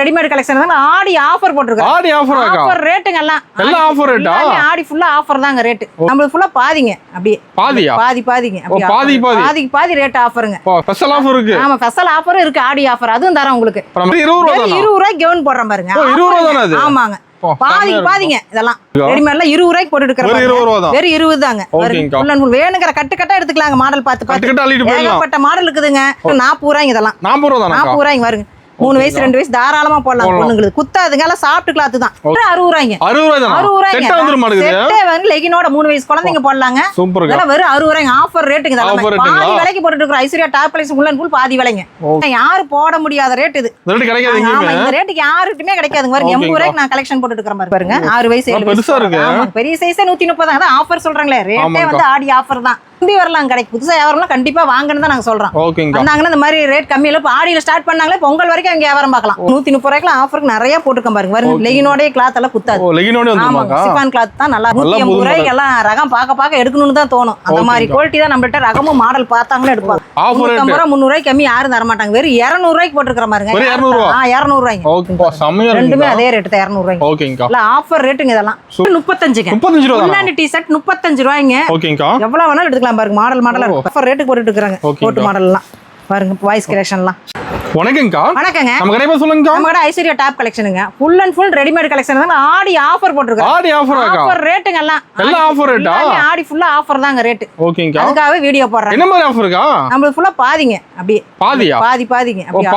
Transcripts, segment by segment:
Readymade collection தான் Aadi offer போட்டுருக்கோம். ஆடி offer offer ரேட்டுங்க எல்லாம் ஆஃபர் ரேட்டா? ஆடி ஃபுல்லா ஆஃபர் தாங்க ரேட். நம்மளுக்கு ஃபுல்லா பாதிங்க அப்படியே. பாதியா? பாதிங்க அப்படியே. பாதிக்கு பாதி ரேட் ஆஃபருங்க. ஸ்பெஷல் ஆஃபர் இருக்கு. ஆமா ஸ்பெஷல் ஆஃபரும் இருக்கு. ஆடி ஆஃபர் அதுவும் தரேன் உங்களுக்கு. 20 ரூபாய்க்கு கவுன் போடுறேன் பாருங்க. 20 தானே அது? ஆமாங்க. பாதிங்க இதெல்லாம் ரெடிமேட்ல 20 ரூபாய்க்கு போட்டுட்டு இருக்கறேன். வெறும் 20 தாங்க. ஃபுல் அண்ட் ஃபுல் வேணுங்கற கட்டு கட்டா எடுத்துக்கலாங்க. மாடல் பார்த்து ஏகப்பட்ட மாடல் இருக்குதுங்க. 40 ரூபாய்ங்க இதெல்லாம். 40 ரூபாய்ங்க வருங்க. 3 வயசு 2 வயசு தாராளமா போடலாம். பொண்ணுங்களுக்கு குத்தாதுங்க. எல்லாம் சாஃப்ட் கிளாத் தான். 60 ரூபாய்ங்க. 60 ரூபாய்ங்க. செட்டே வந்து லெகினோட 3 வயசு குழந்தைங்க போடலாங்க. இதெல்லாம் வெறும் 60 ரூபாய்ங்க. ஆஃபர் ரேட்டுங்க இதெல்லாம். பாதி விலைக்கு போட்டுட்டு இருக்கோம். Aishwarya top price full and full பாதி விலைங்க. யாரு போட முடியாத ரேட் இது. ஆமா இந்த ரேட்டுக்கு யாருக்குமே கிடைக்காதுங்க. பாருங்க 80 ரூபாய்க்கு நான் கலெக்ஷன் போட்டுட்டு இருக்கறேன் பாருங்க. 6 வயசு 7 வயசு. ஆமா பெரிய சைஸே 130 தான். ஆஃபர் சொல்றாங்களே ரேட்டே வந்து ஆடி ஆஃபர் தான். நம்பி வரலாம் கடைக்கு. புதுசா வியாபாரம்லாம் கண்டிப்பா வாங்கன்னு தான் நாங்க சொல்றோம். வந்தாங்கன்னா இந்த மாதிரி ரேட் கம்மியில இப்போ ஆடியில ஸ்டார்ட் பண்ணாங்களே பொங்கல் வரைக்கும் அவங்க வியாபாரம் பார்க்கலாம். 130 ரூபாய்க்கு ஆஃபருக்கு நிறைய போட்டுக்க பாருங்க. பாருங்க லெகினோட கிளாத் எல்லாம் குத்தாது. ஆமா சிஃபான் கிளாத் தான் நல்லா 180 ரூபாய்க்கு எல்லாம் ரகம் பார்க்க எடுக்கணும்னு தான் தோணும். அந்த மாதிரி குவாலிட்டி தான் நம்மள்ட்ட ரகமும் மாடல் பார்த்தாங்களே எடுப்பாங்க. 150 ரூபாய் 300 ரூபாய்க்கு கம்மி யாரும் தர மாட்டாங்க. வெறும் 200 ரூபாய்க்கு போட்டுருக்கிற பாருங்க. 200 ரூபாய்ங்க. ரெண்டுமே அதே ரேட் தான் 200 ரூபாய்க்கு. இல்ல ஆஃபர் ரேட்டுங்க இதெல்லாம். 35 ரூபாய் டி-ஷர்ட் 35 ரூபாய்ங்க. எவ்வளவு வேணாலும் எடுத்துக்கலாம் பாருங்க. மாடல் ஆஃபர் ரேட்டுக்கு போட்டுட்டு இருக்காங்க. கோட் மாடல் எல்லாம் பாருங்க. வாய்ஸ் கலெக்ஷன்லாம். வணக்கம்க்கா. வணக்கங்க. நம்ம கடை பேர் சொல்லுங்க. நம்ம கடை ஐஸ்வர்யா டாப் கலெக்ஷனுங்க. Full and full readymade collection தான். ஆடி ஆஃபர் போட்டுருக்கோம். ஆடி ஆஃபர் ஆஃபர் ரேட்டுங்க எல்லாம். ஆஃபர் ரேட்டா? ஆடி ஃபுல்லா ஆஃபர் தாங்க ரேட். ஓகேங்கா. அதுக்காக வீடியோ போடுறேன். என்ன மாதிரி ஆஃபர் இருக்கா? நமக்கு ஃபுல்லா பாதிங்க அப்படியே. பாதியா? பாதிங்க அப்படியே.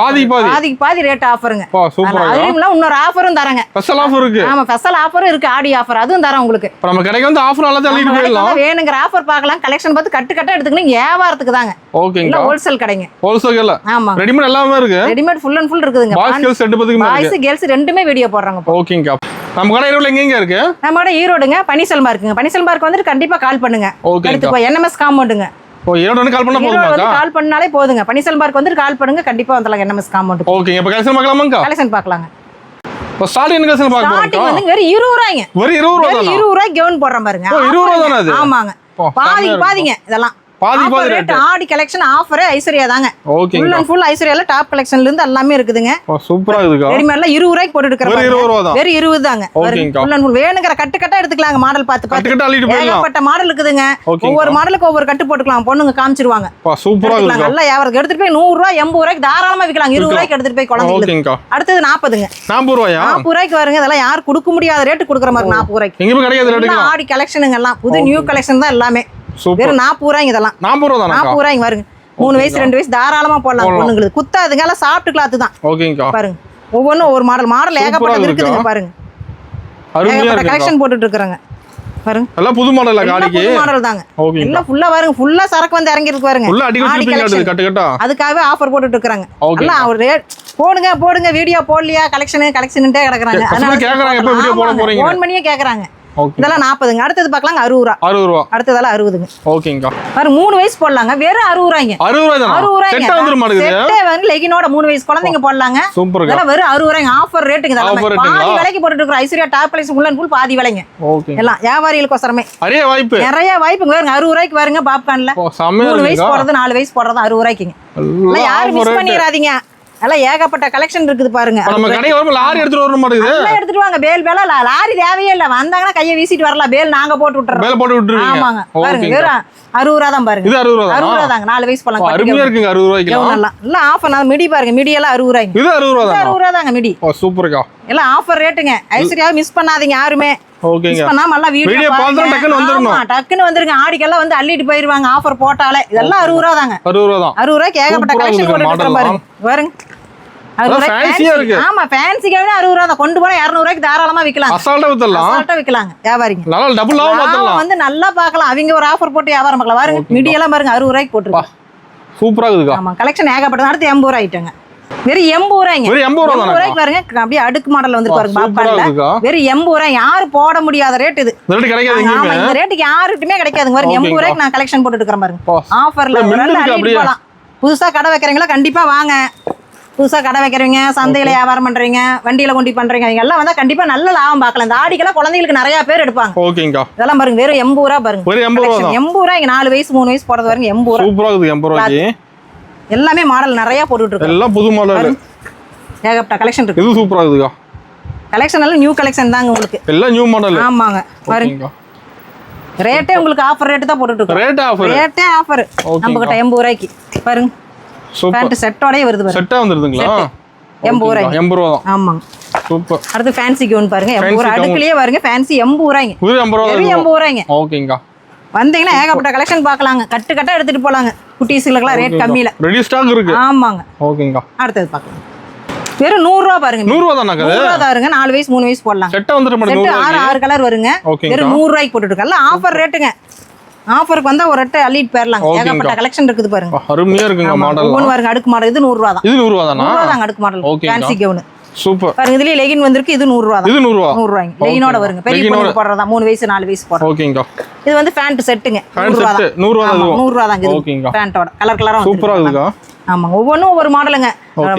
பாதிக்கு பாதி ரேட் ஆஃபருங்க. சூப்பரா. அதுல இன்னொரு ஆஃபரும் தரங்க. ஸ்பெஷல் ஆஃபர் இருக்கு. ஆமா ஸ்பெஷல் ஆஃபரும் இருக்கு. ஆடி ஆஃபர் அதுவும் தரேன் உங்களுக்கு. நம்ம கடைக்கு வந்து ஆஃபர் நல்லா தள்ளிட்டு போயிடலாம். வேணுங்கற ஆஃபர் பார்க்கலாம். கலெக்ஷன் பார்த்து கட்டு கட்டா எடுத்துக்கலாம். வியாபாரத்துக்கு தாங்க. ஓகேங்கா. ஹோல்சேல் கடைங்க. ஹோல்சேல் இல்ல. ஆமா ரெடிமேட் எல்லாமே இருக்கு. ரெடிமேட் ஃபுல் அண்ட் ஃபுல் இருக்குதுங்க. பாய்ஸ் கேர்ள்ஸ் ரெண்டு பேத்துக்குமே இருக்கு. பாய்ஸ் கேர்ள்ஸ் ரெண்டுமே வீடியோ போடுறாங்க. ஓகேங்கா. நம்ம கடை ஈரோட்ல எங்க இருக்கு? நம்ம கடை ஈரோடுங்க. பனிசல் மார்க்குங்க. பனிசல் மார்க் வந்து கண்டிப்பா கால் பண்ணுங்க. அடுத்து போய் NMS காம்பவுண்டுங்க. ஈரோடு கால் பண்ணா போதுமாக்கா? கால் பண்ணாலே போதுங்க. பனிசல் மார்க் வந்து கால் பண்ணுங்க. கண்டிப்பா வந்துலாம் NMS காம்பவுண்ட். ஓகே. இப்ப கலெக்ஷன் பார்க்கலாமாக்கா? கலெக்ஷன் பார்க்கலாங்க. இப்போ ஸ்டார்டிங் கலெக்ஷன் பார்க்க போறோம். ஸ்டார்டிங் வந்து வெறும் 20 ரூபாய்ங்க. வெறும் 20 ரூபாய் தானா? 20 ரூபாய்க்கு கவுன் போடுறேன் பாருங்க. 20 ரூபாய் தானா அது? ஆமாங்க. பாதிங்க இதெல்லாம். பாதி ரேட். ஆடி கலெக்ஷன் ஆஃபரே ஐஸ்வர்யா தாங்க. ஓகே. ஃபுல் அண்ட் ஃபுல் ஐஸ்வர்யால டாப் கலெக்ஷன்ல இருந்து எல்லாமே இருக்குதுங்க. சூப்பரா இருக்குக்கா. ரெடிமேட்ல 20 ரூபாய்க்கு போட்டுட்டு இருக்கறேன். வெறும் 20 ரூபாய் தான். வெறும் 20 தாங்க. ஃபுல் அண்ட் ஃபுல் வேணுங்கற கட்டு கட்டா எடுத்துக்கலாங்க. மாடல் பார்த்து கட்டு கட்டா அள்ளிட்டு போயிடலாம். ஏகப்பட்ட மாடல் இருக்குதுங்க. ஒவ்வொரு மாடலுக்கு ஒவ்வொரு கட்டு போட்டுக்கலாம். பொண்ணுங்க காமிச்சிருவாங்க. சூப்பரா இருக்கு. நல்லா வியாபாரம் எடுத்துட்டு போய் 100 ரூபாய் 80 ரூபாய்க்கு தாராளமா விக்கலாம். 20 ரூபாய்க்கு எடுத்துட்டு போய் குழந்தைகளுக்கு. அடுத்து 40ங்க. 40 ரூபாயா? 40 ரூபாய்க்கு வருங்க. இதெல்லாம் யார் கொடுக்க முடியாத ரேட் கொடுக்குற மாதிரி 40 ரூபாய்க்கு. எங்க போய் கிடைக்காத ரேட்டுங்க. ஆடி கலெக்ஷனுங்க எல்லாம். புது நியூ கலெக்ஷன் தான் எல்லாமே. வெறும் 40 ரூபாய்ங்க இதெல்லாம். 40 ரூபாய் தானா? 40 ரூபாய்ங்க வருங்க. 3 வயசு 2 வயசு தாராளமா போடலாம். பொண்ணுங்களுக்கு குத்தாதுங்க. எல்லாம் சாஃப்ட் கிளாத் தான். ஓகேங்கா. பாருங்க ஒவ்வொன்றும் ஒரு மாடல் ஏகப்பட்டது இருக்குதுங்க. பாருங்க அருமையா கலெக்ஷன் போட்டுட்டு இருக்காங்க. பாருங்க எல்லாம் புது மாடல் காடிக்கு. புது மாடல் தாங்க. எல்லாம் ஃபுல்லா பாருங்க. ஃபுல்லா சரக்கு வந்து இறங்கி இருக்கு பாருங்க. ஃபுல்லா அடி வச்சிருப்பீங்க கட்டு கட்டா. அதுக்காகவே ஆஃபர் போட்டுட்டு இருக்காங்க. எல்லாம் ஒரு ரேட் போடுங்க வீடியோ போடலையா கலெக்ஷன்ட்டே கிடக்குறாங்க. அதனால கேக்குறாங்க எப்ப வீடியோ போட போறீங்க? ஃபோன் பண்ணியே கேக்குறாங்க. இதெல்லாம் 40ங்க. அடுத்தது பார்க்கலாம் 60 ரூபாய். 60 ரூபாய். அடுத்ததெல்லாம் 60ங்க. ஓகேங்கா. பாருங்க 3 வயசு போடலாங்க. வெறும் 60 ரூபாய்ங்க. 60 ரூபாய் தானா? 60 ரூபாய்ங்க. செட் வந்துரும் மாடுது. செட்டே வந்து லெகினோட 3 வயசு குழந்தைங்க போடலாங்க. சூப்பர்ங்க. இதெல்லாம் வெறும் 60 ரூபாய்ங்க. ஆஃபர் ரேட்டுங்க இதெல்லாம். பாதி விலைக்கு போட்டுட்டு இருக்கோம். Aishwarya top price full and full பாதி விலைங்க. ஓகே. எல்லாம் வியாபாரிகளுக்கோசரமே. நிறைய வாய்ப்புங்க பாருங்க 60 ரூபாய்க்கு வருங்க. பாப்கார்ன்ல 3 வயசு போறது 4 வயசு போறது 60 ரூபாய்க்குங்க. எல்லாம் யாரும் மிஸ் பண்ணிராதீங்க. எல்லாம் ஏகப்பட்ட கலெக்ஷன் இருக்குது பாருங்க. நம்ம கடைக்கு வரும்போது லாரி எடுத்துட்டு வர மாட்டேங்குது. எல்லாம் எடுத்துட்டு வாங்க. பேல் லாரி தேவையே இல்ல. வந்தாங்கன்னா கையை வீசிட்டு வரலாம். பேல் நாங்க போட்டு விட்டுறோம். பேல் போட்டு விட்டுருவீங்க. ஆமாங்க. பாருங்க வெறும் 60 ரூபாய் தான் பாருங்க. இது 60 ரூபாய். 60 ரூபாய் தாங்க. 4 வயசு போலாம். அருமையா இருக்குங்க 60 ரூபாய்க்கு. எல்லாம் ஆஃபர். நான் மிடி பாருங்க. மிடி எல்லாம் 60 ரூபாய்ங்க. இது 60 ரூபாய் தான். 60 ரூபாய் தாங்க மிடி. சூப்பர்க்கா. எல்லாம் ஆஃபர் ரேட்டுங்க. ஐஸ்வர்யாவை மிஸ் பண்ணாதீங்க யாருமே. ஓகேங்க. மிஸ் பண்ணாம எல்லாம் வீடியோ பார்த்தா டக்குன்னு வந்துறணும். டக்குன்னு வந்துருங்க. ஆடிக்கெல்லாம் வந்து அள்ளிட்டு போயிருவாங்க. ஆஃபர் போட்டாலே. இதெல்லாம் 60 ரூபாய் தாங்க. 60 ரூபாய் தான். 60 ரூபாய்க்கு ஏகப்பட்ட கலெக்ஷன் போட்டுட்டு பாருங்க. பாருங்க ஃபேன்சியா இருக்கு. ஆமா ஃபேன்சிக்காவே 60 ரூபாய் தான். கொண்டு போனா 200 ரூபாய்க்கு தாராளமா விக்கலாம். அசால்ட்டா விக்கலாம். வியாபாரிங்க நல்லா டபுள் லாபம் பார்த்தலாம். வந்து நல்லா பார்க்கலாம். அவங்க ஒரு ஆஃபர் போட்டு வியாபாரம் பார்க்கலாம். பாருங்க மிடி எல்லாம் பாருங்க 60 ரூபாய்க்கு போட்டுருக்காங்க. சூப்பரா இருக்குங்க. ஆமா கலெக்ஷன் ஏகப்பட்டது. அடுத்து 80 ரூபாய் ஐட்டங்க. வெறும் 80 ரூபாய்ங்க. வெறும் 80 ரூபாய் தானா? பாருங்க அப்படியே அடுக்கு மாடல் வந்து பாருங்க. பாப்கார்ன்ல வெறும் 80 ரூபாய். யாரு போட முடியாத ரேட் இது. இந்த ரேட் கிடைக்காதுங்க. ஆமா இந்த ரேட்டுக்கு யாருக்குமே கிடைக்காதுங்க. பாருங்க 80 ரூபாய்க்கு நான் கலெக்ஷன் போட்டுட்டு இருக்கேன் பாருங்க. ஆஃபர்ல போலாம். புதுசா கடை வைக்கிறீங்களா கண்டிப்பா வாங்க. புதுசா கடை வைக்கிறவங்க, சந்தையில வியாபாரம் பண்றீங்க, வண்டியில கொண்டு பண்றீங்க, நீங்க எல்லாம் வந்தா கண்டிப்பா நல்ல லாபம் பார்க்கலாம். இந்த ஆடிக்கெல்லாம் குழந்தைகளுக்கு நிறைய பேர் எடுப்பாங்க. ஓகேங்கா. இதெல்லாம் பாருங்க வெறும் 80 ரூபாய் பாருங்க. வெறும் 80 ரூபாய். 80 ரூபாய்க்கு 4 வயசு 3 வயசு போறது பாருங்க 80 ரூபாய். சூப்பரா இருக்குது 80 ரூபாய்க்கு. எல்லாமே மாடல் நிறைய போட்டுட்டு இருக்கு. எல்லாம் புது மாடல். ஏகப்பட்ட கலெக்ஷன் இருக்கு. இது சூப்பரா இருக்குதுக்கா. கலெக்ஷன் எல்லாம் நியூ கலெக்ஷன் தாங்க உங்களுக்கு. எல்லாம் நியூ மாடல். ஆமாங்க. பாருங்க. ரேட்டே உங்களுக்கு ஆஃபர் ரேட் தான் போட்டுட்டு இருக்கோம். ரேட்டே ஆஃபர். நம்ம கிட்ட 80 ரூபாய்க்கு. பாருங்க. சூப்பர். பேண்ட் செட்டோடயே வருது பாருங்க. செட்டா வந்துருதுங்களா? 80 ரூபாய்க்கு. 80 ரூபாய் தான். ஆமாங்க. சூப்பர். அடுத்து ஃபேன்சி கவுன் பாருங்க. 80 ரூபாய் அடுக்குலயே வருங்க. ஃபேன்சி 80 ரூபாய்ங்க. இது 80 ரூபாய். 80 ரூபாய்ங்க. ஓகேங்கா. வந்தீங்கன்னா ஏகப்பட்ட கலெக்ஷன் பார்க்கலாங்க. கட்டு கட்டா எடுத்துட்டு போலாங்க. குட்டீஸ்களுக்குலாம் ரேட் கம்மியில. ரெடி ஸ்டாக் இருக்கு. ஆமாங்க. ஓகேங்கா. அடுத்து பார்க்கலாம். வெறும் 100 ரூபாய் பாருங்க. 100 ரூபாய் தானே? 100 ரூபாய் தாருங்க. 4 வயசு 3 வயசு போடலாம். செட்டா வந்துட்டு மட்டும் 6 கலர் வருங்க. வெறும் 100 ரூபாய்க்கு போட்டுட்டு இருக்கல. ஆஃபர் ரேட்டுங்க. ஆஃபருக்கு வந்தா ஒரு ரெட்டை அள்ளிட்டு போயிரலாம். ஏகப்பட்ட கலெக்ஷன் இருக்குது பாருங்க. அருமையா இருக்குங்க மாடல். ஒவ்வொரு பாருங்க அடுக்கு மாடல். இது 100 ரூபாய் தான். இது 100 ரூபாய் தானா? 100 ரூபாய் தாங்க அடுக்கு மாடல். Fancy gown. சூப்பர். பாருங்க இதுலயே லெகின் வந்திருக்கு. இது 100 ரூபாய் தான். இது 100 ரூபாய். 100 ரூபாய்ங்க. லெகினோட வருங்க. பெரிய பொண்ணு போடுறதா 3 வயசு 4 வயசு போடுறோம். ஓகேங்கா. இது வந்து பேண்ட் செட்டுங்க. 100 ரூபாய் தான். 100 ரூபாய் தான். 100 ரூபாய் தாங்க இது. ஓகேங்கா. பேண்டோட கலர் கலரா சூப்பரா இருக்குங்க. ஆமாங்க. ஒவ்வொன்றும் ஒவ்வொரு மாடலுங்க.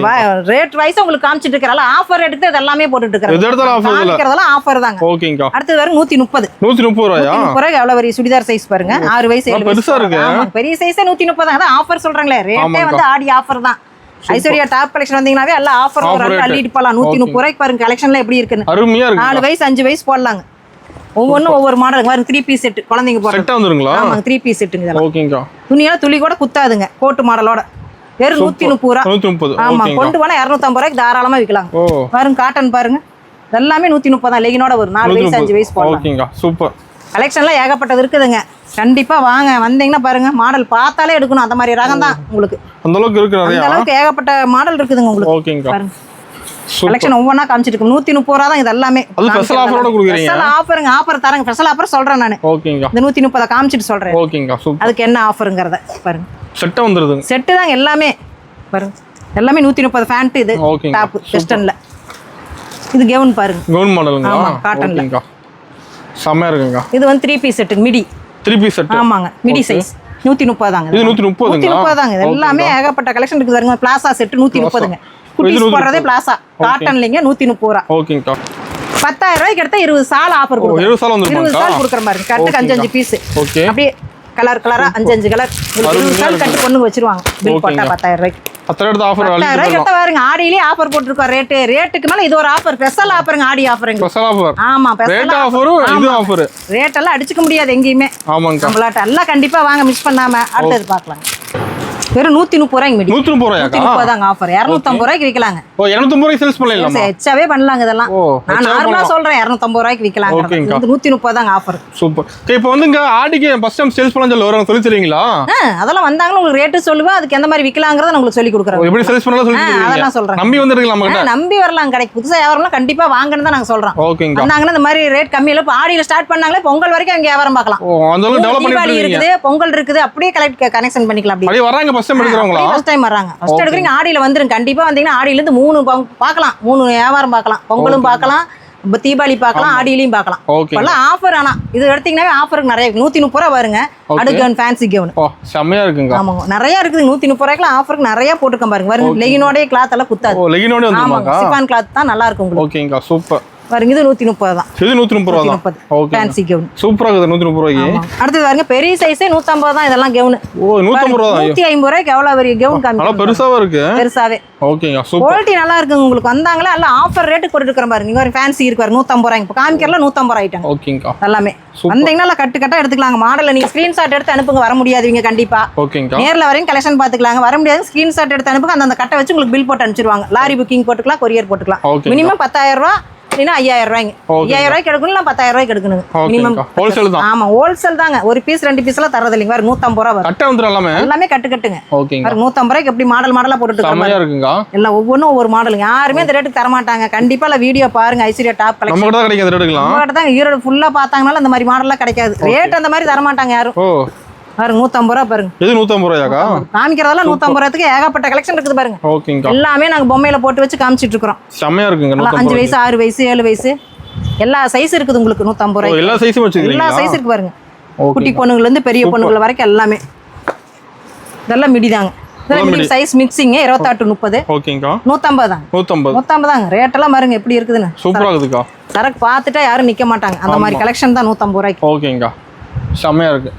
ரேட் வைஸ் உங்களுக்கு காமிச்சிட்டு இருக்கறல ஆஃபர் ரேட்டுக்கு இது எல்லாமே போட்டுட்டு இருக்கறேன். இதெல்லாம் ஆஃபர் இல்ல. காமிக்கிறதெல்லாம் ஆஃபர் தாங்க. ஓகேங்கா. அடுத்து வர 130. 130 ரூபாயா? 130 ரூபாய் எவ்வளவு வரி சுடிதார் சைஸ் பாருங்க. 6 வயசு 7 வயசு. பெருசா இருக்கு. ஆமா பெரிய சைஸே 130 தான். அதான் ஆஃபர் சொல்றாங்களே. ரேட்டே வந்து ஆடி ஆஃபர் தான். ஐஸ்வர்யா டாப் கலெக்ஷன் வந்தீங்கனாவே எல்லாம் ஆஃபர் ஒரு அள்ளிட்டு போலாம். 130 ரூபாய்க்கு பாருங்க கலெக்ஷன்ல எப்படி இருக்குன்னு. அருமையா இருக்கு. 4 வயசு 5 வயசு போடலாங்க. ஒவ்வொன்றும் ஒவ்வொரு மாடல் பாருங்க. 3 பீஸ் செட் குழந்தைங்க போடுறது. செட்டா வந்துருங்களா? ஆமாங்க 3 பீஸ் செட்டுங்க இதெல்லாம். ஓகேங்கா. துணியெல்லாம் துளி கூட குத்தாதுங்க. கோட் மாடலோட. வெறும் 130 ரூபாய். 130. ஆமா கொண்டு போனா 250 ரூபாய்க்கு தாராளமா விக்கலாம். பாருங்க காட்டன் பாருங்க. எல்லாமே 130 தான். லெகினோட வரும். 4 வயசு 5 வயசு போடலாம். ஓகேங்கா. சூப்பர். கலெக்ஷன்லாம் ஏகப்பட்டது இருக்குதுங்க. கண்டிப்பா வாங்க. வந்தீங்கன்னா பாருங்க மாடல் பார்த்தாலே எடுக்கணும். அந்த மாதிரி ரகம் தான் உங்களுக்கு. அந்த அளவுக்கு இருக்கு நிறைய. அந்த அளவுக்கு ஏகப்பட்ட மாடல் இருக்குதுங்க உங்களுக்கு. ஓகேங்கா. பாருங்க. கலெக்ஷன் ஒவ்வொன்றா காமிச்சிட்டு இருக்கு. 130 ரூபாய் தான் இது எல்லாமே. அது ஸ்பெஷல் ஆஃபரோட கொடுக்குறீங்க. ஸ்பெஷல் ஆஃபருங்க. ஆஃபர் தரங்க. ஸ்பெஷல் ஆஃபர் சொல்றேன் நான். ஓகேங்கா. இந்த 130 காமிச்சிட்டு சொல்றேன். ஓகேங்கா. சூப்பர். அதுக்கு என்ன ஆஃபர்ங்கறத பாருங்க. செட்டா வந்துருதுங்க. செட் தாங்க எல்லாமே. பாருங்க. எல்லாமே 130 ஃபேண்ட் இது. டாப் வெஸ்டர்ன்ல. இது கவுன் பாருங்க. கவுன் மாடலுங்களா? ஆமா காட்டன்ல. ஓகேங்கா. செமையா இருக்குங்க. இது வந்து 3 piece set midi. 3 piece set. ஆமாங்க மிடி சைஸ் 130 தாங்க. இது 130ங்களா? 130 தாங்க. எல்லாமே ஏகப்பட்ட கலெக்ஷன் இருக்குது பாருங்க. பிளாசா செட் 130ங்க. குட்டீஸ் போடுறதே பிளாசா. காட்டன்லங்க 130 ரூபாய். ஓகேங்கா. 10000 ரூபாய்க்கு எடுத்தா 20 சால் ஆஃபர் கொடுக்குறோம். 20 சால் வந்துருமா? 20 சால் கொடுக்குற மாதிரி. கட்டுக்கு 5 பீஸ். ஓகே. அப்படியே கலர் கலரா 5 கலர். 20 சால் கட்டு பொண்ணுங்க வச்சிருவாங்க. பில் போட்டா 10000 ரூபாய்க்கு. 10 எடுத்து ஆஃபர் 10000 ரூபாய்க்கு எடுத்தா பாருங்க. ஆடியிலே ஆஃபர் போட்டுருக்கோம். ரேட்டுக்கு மேல இது ஒரு ஆஃபர். ஸ்பெஷல் ஆஃபருங்க. ஆடி ஆஃபருங்க. Special offer. ஆமா ரேட் ஆஃபர். இது ஆஃபர். ரேட் எல்லாம் அடிச்சுக்க முடியாது எங்கேயுமே. ஆமாங்க. நம்மளாட்ட எல்லாம் கண்டிப்பா வாங்க மிஸ் பண்ணாம. அடுத்தது பார்க்கலாம். வெறும் 130 ரூபாய்க்கு மிடி. 130 ரூபாயாக்கா? 130 தாங்க ஆஃபர். 250 ரூபாய்க்கு விக்கலாங்க. ஓ 250 ரூபாய்க்கு சேல்ஸ் பண்ணலாமா? எச்சாவே பண்ணலாங்க இதெல்லாம். நான் நார்மலா சொல்றேன் 250 ரூபாய்க்கு விக்கலாங்க. இது 130 தாங்க ஆஃபர். சூப்பர். இப்போ வந்துங்க ஆடிக்கு ஃபர்ஸ்ட் டைம் சேல்ஸ் பண்ண சொல்ல வரேன் சொல்லி தருவீங்களா? அதெல்லாம் வந்தாங்கன்னா உங்களுக்கு ரேட் சொல்லுவேன். அதுக்கு எந்த மாதிரி விக்கலாங்கறத நான் உங்களுக்கு சொல்லி கொடுக்குறேன். எப்படி சேல்ஸ் பண்ணலாம் சொல்லி தருவீங்க? அதெல்லாம் சொல்றேன். நம்பி வந்துருக்கலாம் நம்ம. நம்பி வரலாம். கடைக்கு புதுசா வியாபாரம்லாம் கண்டிப்பா வாங்கன்னு தான் நாங்க சொல்றோம். ஓகேங்க. வந்தாங்கன்னா இந்த மாதிரி ரேட் கம்மியில இப்ப ஆடியில ஸ்டார்ட் பண்ணாங்களே பொங்கல் வரைக்கும் அங்க வியாபாரம் பார்க்கலாம். ஓ அந்த அளவுக்கு டெவலப் பண்ணிட்டு இருக்குது. பொங்கல் இருக்குது. அப்படியே கனெக்ஷன் பண்ணிக்கலாம். அப்படியே வராங்க ஃபர்ஸ்ட் டைம் எடுக்கறவங்களா? ஃபர்ஸ்ட் டைம் வராங்க. ஃபர்ஸ்ட் எடுக்கறீங்க ஆடியில வந்துருங்க. கண்டிப்பா வந்தீங்கன்னா ஆடியில இருந்து 3 பார்க்கலாம். 3 வியாபாரம் பார்க்கலாம். பொங்கலும் பார்க்கலாம். தீபாவளி பார்க்கலாம். ஆடியிலையும் பார்க்கலாம். இப்பெல்லாம் ஆஃபர். ஆனா இது எடுத்தீங்கன்னா ஆஃபருக்கு நிறைய 130 ரூபாய் வருங்க. அடுகன் ஃபேன்சி கவுன். ஓ செமையா இருக்குங்க. ஆமாங்க நிறைய இருக்குது. 130 ரூபாய்க்கு ஆஃபருக்கு நிறைய போட்டுக்க பாருங்க. வருங்க லெகினோட கிளாத் எல்லாம் குத்தாது. ஓ லெகினோட வந்துருமாங்க. சிஃபான் கிளாத் தான் நல்லா இருக்கும் உங்களுக்கு. ஓகேங்க சூப்பர். பாருங்க இது 130 தான். இது 130 ரூபாய் தான். Okay fancy gown. சூப்பரா இருக்குது 130 ரூபாய்க்கு. அடுத்து பாருங்க பெரிய சைஸே 150 தான். இதெல்லாம் கவுன். ஓ 150 ரூபாய் தான். 150 ரூபாய்க்கு எவ்வளவு பெரிய கவுன் காமிங்க. நல்லா பெருசாவே இருக்கு. பெருசாவே. ஓகேங்க சூப்பர். குவாலிட்டி நல்லா இருக்குங்க உங்களுக்கு. வந்தாங்களே எல்லாம் ஆஃபர் ரேட் போட்டு இருக்கற பாருங்க. இங்க ஒரு ஃபேன்சி இருக்கு பாருங்க 150 ரூபாய்க்கு. இப்ப காமிக்கறல 150 ரூபாய் ஐட்டம். ஓகேங்க. எல்லாமே வந்தீங்கன்னா கட்டு கட்டா எடுத்துக்கலாங்க. மாடல்ல நீங்க ஸ்கிரீன்ஷாட் எடுத்து அனுப்புங்க. வர முடியாதீங்க கண்டிப்பா. ஓகேங்க. நேர்ல வரையும் கலெக்ஷன் பாத்துக்கலாங்க. வர முடியாது ஸ்கிரீன்ஷாட் எடுத்து அனுப்புங்க. அந்த கட்டை வச்சு உங்களுக்கு பில் போட்டு அனுப்பிச்சிடுவாங்க. லாரி புக்கிங் போட்டுக்கலாம். கொரியர் போட்டுக்கலாம். மினிமம் 10000 ரூபாய் இல்லைன்னா 5000 ரூபாய்ங்க. 5000 ரூபாய்க்கு எடுக்கணும். 10000 ரூபாய்க்கு எடுக்கணும். மினிமம் ஹோல்சேல் தான். ஆமா ஹோல்சேல் தாங்க. ஒரு பீஸ் 2 பீஸ் எல்லாம் தரது இல்லைங்க. 150 ரூபாய் வரும். கட்ட வந்துரும் எல்லாமே. எல்லாமே கட்டு கட்டுங்க. ஓகேங்க. 150 ரூபாய்க்கு எப்படி மாடல் மாடலா போட்டுட்டு இருக்காங்க. செமையா இருக்குங்க. எல்லாம் ஒவ்வொன்றும் ஒவ்வொரு மாடலுங்க. யாருமே இந்த ரேட்டுக்கு தர மாட்டாங்க. கண்டிப்பா இல்ல வீடியோ பாருங்க. ஐஸ்வர்யா டாப் கலெக்ஷன் நம்ம கிட்ட தான் கிடைக்கும். ரேட்டுக்கலாம் நம்ம கிட்ட தான். ஈரோடு ஃபுல்லா பார்த்தாங்கனால அந்த மாதிரி மாடல்லாம் கிடைக்காது. ரேட் அந்த மாதிரி தர மாட்டாங்க யாரும். ஓ பாருங்க 150 ரூபாய் பாருங்க. இது 150 ரூபாயாக்கா? காமிக்கிறதெல்லாம் 150 ரூபாய்க்கு ஏகப்பட்ட கலெக்ஷன் இருக்குது பாருங்க. ஓகேங்க. எல்லாமே நாங்க பொம்மையில போட்டு வச்சு காமிச்சிட்டு இருக்கோம். செமையா இருக்குங்க. 5 வயசு 6 வயசு 7 வயசு எல்லா சைஸ் இருக்குது உங்களுக்கு 150 ரூபாய். எல்லா சைஸும் வச்சிருக்கீங்க. எல்லா சைஸ் இருக்கு பாருங்க. குட்டி பொண்ணுங்கள்ல இருந்து பெரிய பொண்ணுங்கள வரைக்கும் எல்லாமே. இதெல்லாம் மிடி தாங்க. இதெல்லாம் மிடி சைஸ் மிக்சிங் 28 30. ஓகேங்க. 150 தாங்க. 150 தாங்க. ரேட் எல்லாம் பாருங்க எப்படி இருக்குதுன்னு. சூப்பரா இருக்குதுக்கா. சரக்கு பார்த்துட்டா யாரும் நிக்க மாட்டாங்க. அந்த மாதிரி கலெக்ஷன் தான் 150 ரூபாய்க்கு. ஓகேங்க. செமையா இருக்கு.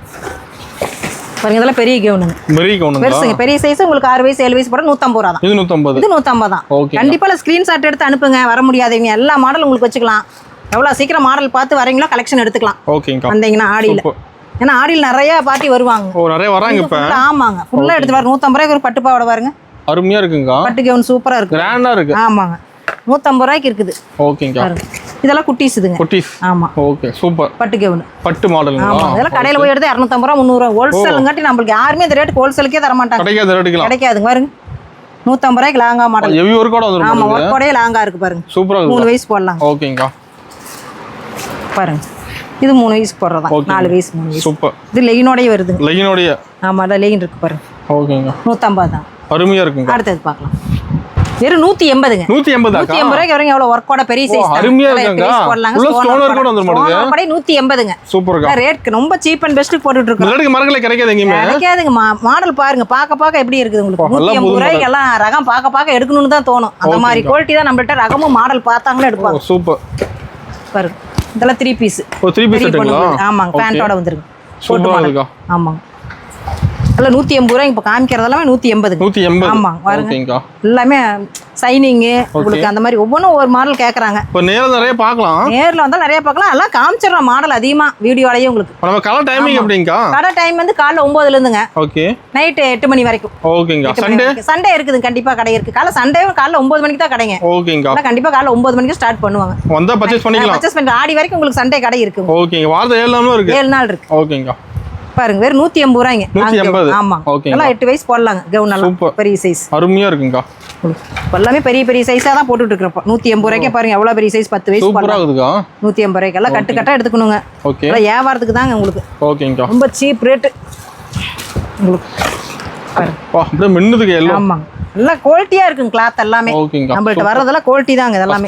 பாருங்க இதெல்லாம் பெரிய கவுனுங்க. பெரிய கவுனுங்க. பெருசுங்க, பெரிய சைஸ். உங்களுக்கு 6 வயசு 7 வயசு போட 150 ரூபா தான். இது 150. இது 150 தான். ஓகே. கண்டிப்பா ஸ்கிரீன்ஷாட் எடுத்து அனுப்புங்க. வர முடியாதவங்க எல்லா மாடல் உங்களுக்கு வச்சுக்கலாம். எவ்வளவு சீக்கிரம் மாடல் பார்த்து வரீங்களோ கலெக்ஷன் எடுத்துக்கலாம். ஓகேங்கா. வந்தீங்கன்னா ஆடியில. ஏன்னா ஆடியில் நிறைய பார்ட்டி வருவாங்க. ஓ நிறைய வராங்க இப்ப. ஆமாங்க. ஃபுல்லா எடுத்து வர 150 ரூபாய்க்கு ஒரு பட்டு பாவாடை பாருங்க. அருமையா இருக்குங்க. பட்டு கவுன் சூப்பரா இருக்கு. கிராண்டா இருக்கு. ஆமாங்க. 150 ரூபாய்க்கு இருக்குது. ஓகேங்க. இதெல்லாம் குட்டீஸ் இதுங்க. குட்டீஸ். ஆமா. Okay super. பட்டு கவுன். பட்டு மாடலுங்க. ஆமா. இதெல்லாம் கடையில போய் எடுத்து 250 ரூபாய் 300 ரூபாய் ஹோல்சேல்ங்காட்டி நம்மளுக்கு யாருமே இந்த ரேட் ஹோல்சேலுக்கே தர மாட்டாங்க. கிடைக்காத ரேட்டுக்கு கிடைக்காதுங்க பாருங்க. 150 ரூபாய்க்கு லாங்கா மாடல். ஹெவி ஒர்க் கூட வந்துரும். ஆமா ஒர்க் கூட லாங்கா இருக்கு பாருங்க. சூப்பரா இருக்கு. 3 வயசு போடலாம். ஓகேங்க. பாருங்க. இது 3 வயசு போடுறதா. 4 வயசு 3 வயசு. சூப்பர். இது லெகினோடயே வருது. லெகினோடயே. ஆமா அத லெகின் இருக்கு பாருங்க. ஓகேங்க. 150 தான். அருமையா இருக்குங்க. அடுத்து பார்க்கலாம். வெறும் 180ங்க. 180 180 ரூபாய்க்கு வரீங்க. எவ்வளவு ஒர்க் கூட பெரிய சைஸ். அருமையா இருக்குங்க. உள்ள ஸ்டோனர் கூட வந்துரும் மாட்டேங்குது. ஸ்டோனர் கூட 180ங்க. சூப்பர்ங்க. ரேட் ரொம்ப சீப் அண்ட் பெஸ்ட் போட்டுட்டு இருக்கோம். ரேட்டுக்கு மரங்களே கிடைக்காது எங்கயுமே. கிடைக்காதுங்க. மாடல் பாருங்க. பாக்க எப்படி இருக்குது உங்களுக்கு. 180 ரூபாய்க்கு எல்லாம் ரகம் பாக்க எடுக்கணும்னு தான் தோணும். அந்த மாதிரி குவாலிட்டி தான் நம்மள்ட்ட ரகமும் மாடல் பார்த்தாங்களே எடுப்பாங்க. சூப்பர். பாருங்க. இதெல்லாம் 3 பீஸ். ஓ 3 பீஸ் செட்டுங்களா? ஆமாங்க. பேண்டோட வந்துருங்க. சூப்பரா இருக்குங்க. ஆமாங்க. அல்ல 180 ரூபாய் இப்ப காமிக்கிறதெல்லாம் 180. 180. ஆமா பாருங்க. ஓகேங்கா. எல்லாமே சைனிங் உங்களுக்கு அந்த மாதிரி ஒவ்வொன்றும் ஒவ்வொரு மாடல் கேக்குறாங்க. இப்ப நேர்ல நிறைய பார்க்கலாம். நேர்ல வந்தா நிறைய பார்க்கலாம். எல்லாம் காமிச்சிடுறோம் மாடல் அதிகமா வீடியோலயே உங்களுக்கு. நம்ம கடை டைமிங் எப்படிங்கா? கடை டைம் வந்து காலைல 9ல இருந்துங்க. ஓகே. நைட் 8 மணி வரைக்கும். ஓகேங்கா. சண்டே இருக்குது கண்டிப்பா கடை இருக்கு. சண்டே காலைல 9 மணிக்கு தான் கடைங்க. ஓகேங்கா. கண்டிப்பா காலைல 9 மணிக்கு ஸ்டார்ட் பண்ணுவாங்க. வந்தா பர்சேஸ் பண்ணிக்கலாம். பர்சேஸ் பண்ணி ஆடி வரைக்கும் உங்களுக்கு சண்டே கடை இருக்கு. ஓகேங்க. வாரத்துல 7 நாளும் இருக்கு. 7 நாள் இருக்கு. ஓகேங்கா. பாருங்க வெறும் 180 ரூபாய்ங்க. 180. ஆமா. ஓகே. எல்லாம் 8 வயசு போடலாங்க. கவுன் எல்லாம் பெரிய சைஸ். அருமையா இருக்குங்க. எல்லாமே பெரிய சைஸா தான் போட்டுட்டு இருக்கறப்ப 180 ரூபாய்க்கு பாருங்க எவ்வளவு பெரிய சைஸ் 10 வயசு சூப்பரா இருக்குங்க. 180 ரூபாய்க்கு எல்லாம் கட்டா எடுத்துக்கணுங்க. ஓகே. எல்லாம் வியாபாரத்துக்கு தாங்க உங்களுக்கு. ஓகேங்க. ரொம்ப சீப் ரேட் உங்களுக்கு. பாருங்க. வா அப்படியே மின்னுதுங்க எல்லாம். ஆமா. எல்லாம் குவாலிட்டியா இருக்குங்க கிளாத் எல்லாமே. ஓகேங்க. நம்மள்ட்ட வரதெல்லாம் குவாலிட்டி தாங்க இதெல்லாம்.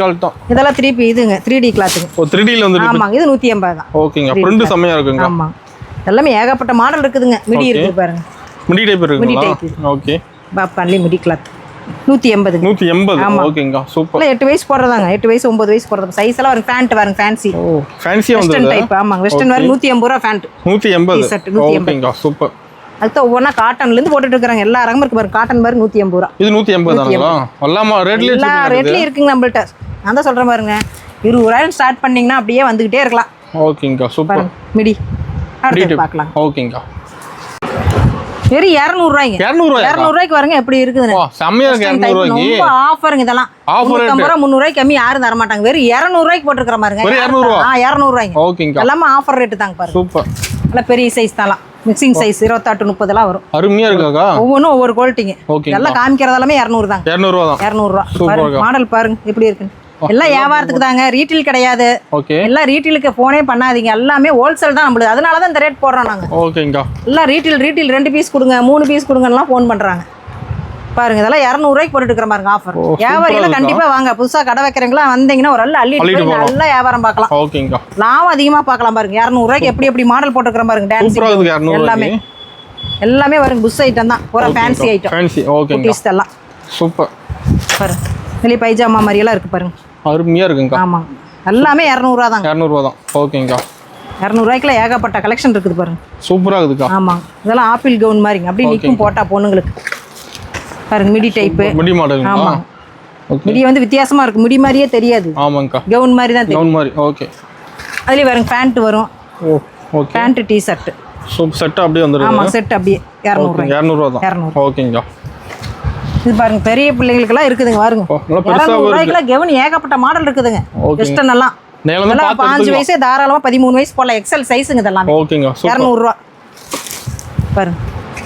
இதெல்லாம் 3D கிளாத்துங்க. ஓ 3D ல வந்து. ஆமா இது 180 தான். ஓகேங்க. பிரிண்ட் செமையா இருக்குங்க. ஆமா. எல்லாமே ஏகப்பட்ட மாடல் இருக்குதுங்க. மிடி இருக்கு பாருங்க. மிடி டைப் இருக்குங்களா? ஓகே. பாப்கார்ன்லயே மிடி கிளாத் 180. 180. ஓகேங்க. சூப்பர். 8 வயசு போடுறதாங்க. 8 வயசு 9 வயசு போடுறது. சைஸ் எல்லாம் வரும். பேண்ட் பாருங்க ஃபேன்சி. ஓ ஃபேன்சியா வந்து. Western type. ஆமா வெஸ்டர்ன் வர 180 ரூபாய் பேண்ட். 180. ஓகேங்க. சூப்பர். அதுக்கு ஒவ்வொன்றா காட்டன்ல இருந்து போட்டுட்டு இருக்காங்க. எல்லா ரகமும் இருக்கு பாருங்க. காட்டன் பாருங்க 180 ரூபாய். இது 180 தானங்களா? எல்லாமே ரேட்லயே எல்லா ரேட்லயும் இருக்குங்க நம்மள்ட்ட. நான் தான் சொல்றேன் பாருங்க. 20 ரூபாயில ஸ்டார்ட் பண்ணீங்கன்னா அப்படியே வந்துகிட்டே இருக்கலாம். ஓகேங்க. சூப்பர். மிடி அடுத்து பார்க்கலாம். ஓகேங்க. வெறும் 200 ரூபாய்ங்க. 200 ரூபாய்க்கு வரங்க எப்படி இருக்குதுன்னு. செம்மையா இருக்கு. 200 ரூபாய்க்கு ரொம்ப ஆஃபருங்க இதெல்லாம். 150 ரூபாய் 300 ரூபாய்க்கு கம்மி யாரும் தர மாட்டாங்க. வெறும் 200 ரூபாய்க்கு போட்டுருக்கற பாருங்க. 200 ரூபாய். 200 ரூபாய்ங்க. ஓகேங்க. எல்லாமே ஆஃபர் ரேட் தாங்க பாருங்க. சூப்பர். நல்ல பெரிய சைஸ் தான். மிக்சிங் சைஸ் 28 30 எல்லாம் வரும். அருமையா இருக்காக்கா. ஒவ்வொன்றும் ஒவ்வொரு குவாலிட்டிங்க. எல்லாம் காமிக்கிறது எல்லாமே 200 தாங்க. 200 ரூபாய் தான். 200 ரூபாய். மாடல் பாருங்க எப்படி இருக்கு. எல்லாம் வியாபாரத்துக்கு தாங்க. ரீட்டெயில் கிடையாது. ஓகே. எல்லாம் ரீட்டெயிலுக்கு போனே பண்ணாதீங்க. எல்லாமே ஹோல்சேல் தான் நம்மளுது. அதனால தான் இந்த ரேட் போடுறோம் நாங்க. ஓகேங்க. எல்லாம் ரீட்டெயில் 2 பீஸ் கொடுங்க 3 பீஸ் கொடுங்கலாம் ஃபோன் பண்றாங்க. பாருங்க இதெல்லாம் 200 ரூபாய்க்கு போட்டுட்டு இருக்கற பாருங்க ஆஃபர். வியாபாரிகள் கண்டிப்பா வாங்க. புதுசா கடை வைக்கிறீங்களா வந்தீங்கன்னா ஒரு அள்ளிட்டு போய் நல்லா வியாபாரம் பார்க்கலாம். ஓகேங்க. லாபம் அதிகமா பார்க்கலாம் பாருங்க. 200 ரூபாய்க்கு எப்படி மாடல் போட்டுருக்கற பாருங்க. டான்ஸ் எல்லாமே வருங்க. புஷ் ஐட்டம் தான். பூரா ஃபேன்சி ஐட்டம். ஃபேன்சி. ஓகேங்க. பீஸ் எல்லாம் சூப்பர். பாருங்க. வெளிய பைஜாமா மாதிரி எல்லாம் இருக்கு பாருங்க. அருமையா இருக்குங்க. ஆமா. எல்லாமே 200 ரூபாய் தாங்க. 200 ரூபாய் தான். ஓகேங்க. 200 ரூபாய்க்குல ஏகப்பட்ட கலெக்ஷன் இருக்குது பாருங்க. சூப்பரா இருக்குக்கா. ஆமா. இதெல்லாம் ஆப்பிள் கவுன் மாதிரிங்க. அப்படியே நிக்கும் போட்டா பொண்ணுங்களுக்கு. பாருங்க மிடி டைப். மிடி மாடலுங்களா? ஆமா. மிடி வந்து வித்தியாசமா இருக்கு. மிடி மாதிரியே தெரியாது. ஆமாங்கக்கா. கவுன் மாதிரி தான் தெரியும். கவுன் மாதிரி. ஓகே. அதுலயே பாருங்க பேண்ட் வரும். Oh okay. Pant t-shirt. Super set அப்படியே வந்துருது. ஆமா செட் அப்படியே 200 ரூபாய். 200 ரூபாய் தான். 200. ஓகேங்க. இது பாருங்க பெரிய பிள்ளைகளுக்கு எல்லாம் இருக்குதுங்க பாருங்க. 200 ரூபாய்க்குல கவுன் ஏகப்பட்ட மாடல் இருக்குதுங்க. வெஸ்டர்ன் எல்லாம். எல்லாம் 5 வயசே தாராளமா 13 வயசு போல எக்ஸல் சைஸ்ங்க இதெல்லாம். ஓகேங்க. 200 ரூபாய். பாருங்க.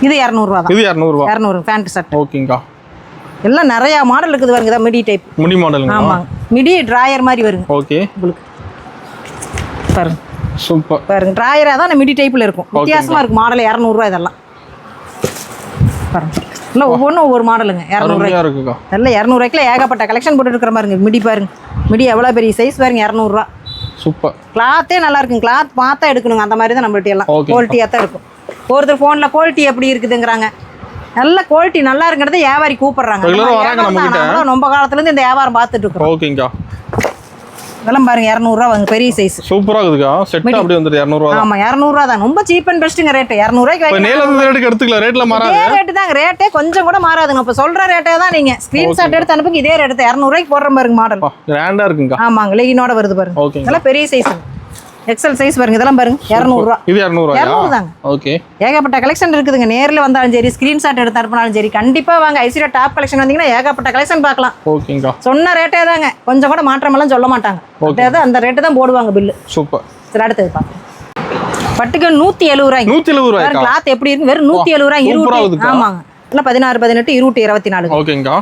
இது 200 ரூபாய் தான். இது 200 ரூபாய். 200 பேண்ட் ஷர்ட். ஓகேங்க. எல்லாம் நிறைய மாடல் இருக்குது பாருங்க. இத மிடி டைப். மிடி மாடலுங்க. ஆமா. மிடி டிராயர் மாதிரி வருங்க. ஓகே. உங்களுக்கு பாருங்க. சூப்பர். பாருங்க டிராயரா தான் மிடி டைப்ல இருக்கும். வித்தியாசமா இருக்கு மாடல். 200 ரூபாய் இதெல்லாம். பாருங்க. இல்ல ஒவ்வொன்றும் ஒவ்வொரு மாடலுங்க. 200 ரூபாய் இருக்குக்கா. எல்லாம் 200 ரூபாய்க்குல ஏகப்பட்ட கலெக்ஷன் போட்டு இருக்கிற பாருங்க. மிடி பாருங்க. மிடி எவ்வளவு பெரிய சைஸ் பாருங்க. 200 ரூபாய். சூப்பர். கிளாத்தே நல்லா இருக்குங்க. கிளாத் பார்த்தா எடுக்கணுங்க. அந்த மாதிரி தான் நம்மள்ட்ட எல்லாம் குவாலிட்டியா தான் இருக்கும். ஒருத்தர் போன்ல குவாலிட்டி எப்படி இருக்குதுங்கறாங்க. நல்ல குவாலிட்டி நல்லா இருக்குறத வியாபாரி கூப்பிடுறாங்க. ரெகுலரா வராங்க நம்ம கிட்ட. ரொம்ப காலத்துல இருந்து இந்த வியாபாரம் பார்த்துட்டு இருக்கோம். ஓகேங்கா. இதெல்லாம் பாருங்க 200 ரூபா வந்து பெரிய சைஸ். சூப்பரா இருக்குதுக்கா. செட் அப்படியே வந்துரு 200 ரூபா. ஆமா 200 ரூபா தான். ரொம்ப சீப் அண்ட் பெஸ்ட்ங்க ரேட். 200 ரூபாய்க்கு இப்ப நேர்ல வந்து ரேட்டுக்கு எடுத்துக்கலாம். ரேட்ல மாறாது. இதே ரேட் தான். ரேட்டே கொஞ்சம் கூட மாறாதுங்க. இப்ப சொல்ற ரேட்டே தான். நீங்க ஸ்கிரீன்ஷாட் எடுத்து அனுப்புங்க. இதே ரேட் 200 ரூபாய்க்கு போடுற பாருங்க மாடல். கிராண்டா இருக்குங்க. ஆமாங்க லெகினோட வருது பாருங்க. ஓகே. இதெல்லாம் பெரிய சைஸ். எக்ஸல் சைஸ் பாருங்க. இதெல்லாம் பாருங்க 200 ரூபா. இது 200 ரூபாயா? 200 தாங்க. ஓகே. ஏகப்பட்ட கலெக்ஷன் இருக்குதுங்க. நேர்ல வந்தாலும் சரி ஸ்கிரீன்ஷாட் எடுத்து அனுப்பினாலும் சரி கண்டிப்பா வாங்க. ஐஸ்வர்யா டாப் கலெக்ஷன் வந்தீங்கன்னா ஏகப்பட்ட கலெக்ஷன் பார்க்கலாம். ஓகேங்கா. சொன்ன ரேட்டே தாங்க. கொஞ்சம் கூட மாற்றம் எல்லாம் சொல்ல மாட்டாங்க. அதே அந்த ரேட்டு தான் போடுவாங்க பில்லு. சூப்பர். சரி அடுத்தது பாருங்க. பட்டுக்கு 170 ரூபாய். 170 ரூபாய். கிளாத் எப்படி இருக்கு? வெறும் 170 ரூபாய். 20. ஆமாங்க. இல்ல 16 18 20 24. ஓகேங்கா.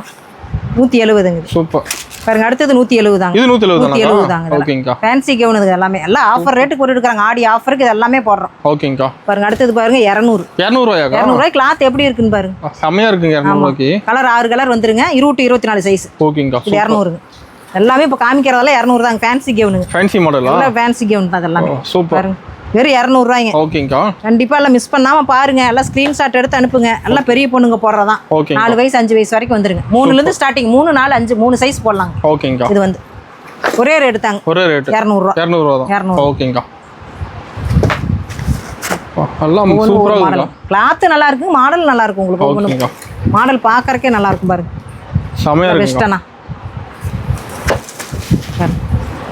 170ங்க. சூப்பர். பாருங்க அடுத்தது 170 தாங்க. இது 170 தாங்க. ஓகேங்கா. ஃபேன்சி கவுன் இது எல்லாமே எல்லாம் ஆஃபர் ரேட்டுக்கு போட்டு இருக்காங்க. ஆடி ஆஃபருக்கு இது எல்லாமே போடுறோம். ஓகேங்கா. பாருங்க அடுத்தது பாருங்க 200. 200 ரூபாயா? 200 ரூபாய். கிளாத் எப்படி இருக்குன்னு பாருங்க. செமையா இருக்குங்க 200 ரூபாய்க்கு. கலர் 6 கலர் வந்துருங்க. 20 24 சைஸ். ஓகேங்கா. இது 200ங்க. எல்லாமே இப்ப காமிக்கிறதெல்லாம் 200 தாங்க. ஃபேன்சி கவுனுங்க. ஃபேன்சி மாடலா? எல்லாம் ஃபேன்சி கவுன் தான் எல்லாமே. சூப்பர். பாருங்க வெறும் 200 ரூபாய்ங்க. ஓகேங்கா. கண்டிப்பா எல்லாம் மிஸ் பண்ணாம பாருங்க. எல்லாம் ஸ்கிரீன்ஷாட் எடுத்து அனுப்புங்க. எல்லாம் பெரிய பொண்ணுங்க போடுறதான். 4 வயசு 5 வயசு வரைக்கும் வந்துருங்க. 3ல இருந்து ஸ்டார்டிங். 3 4 5 3 சைஸ் போடலாங்க. ஓகேங்கா. இது வந்து ஒரே ரேட் தாங்க. ஒரே ரேட் 200 ரூபா. 200 ரூபா தான். 200. ஓகேங்கா. எல்லாம் சூப்பரா இருக்கு. கிளாத் நல்லா இருக்கு. மாடல் நல்லா இருக்கு. உங்களுக்கு ஓகேங்கா. மாடல் பார்க்கறக்கே நல்லா இருக்கும் பாருங்க. செமையா இருக்கு. பெஸ்ட்டானா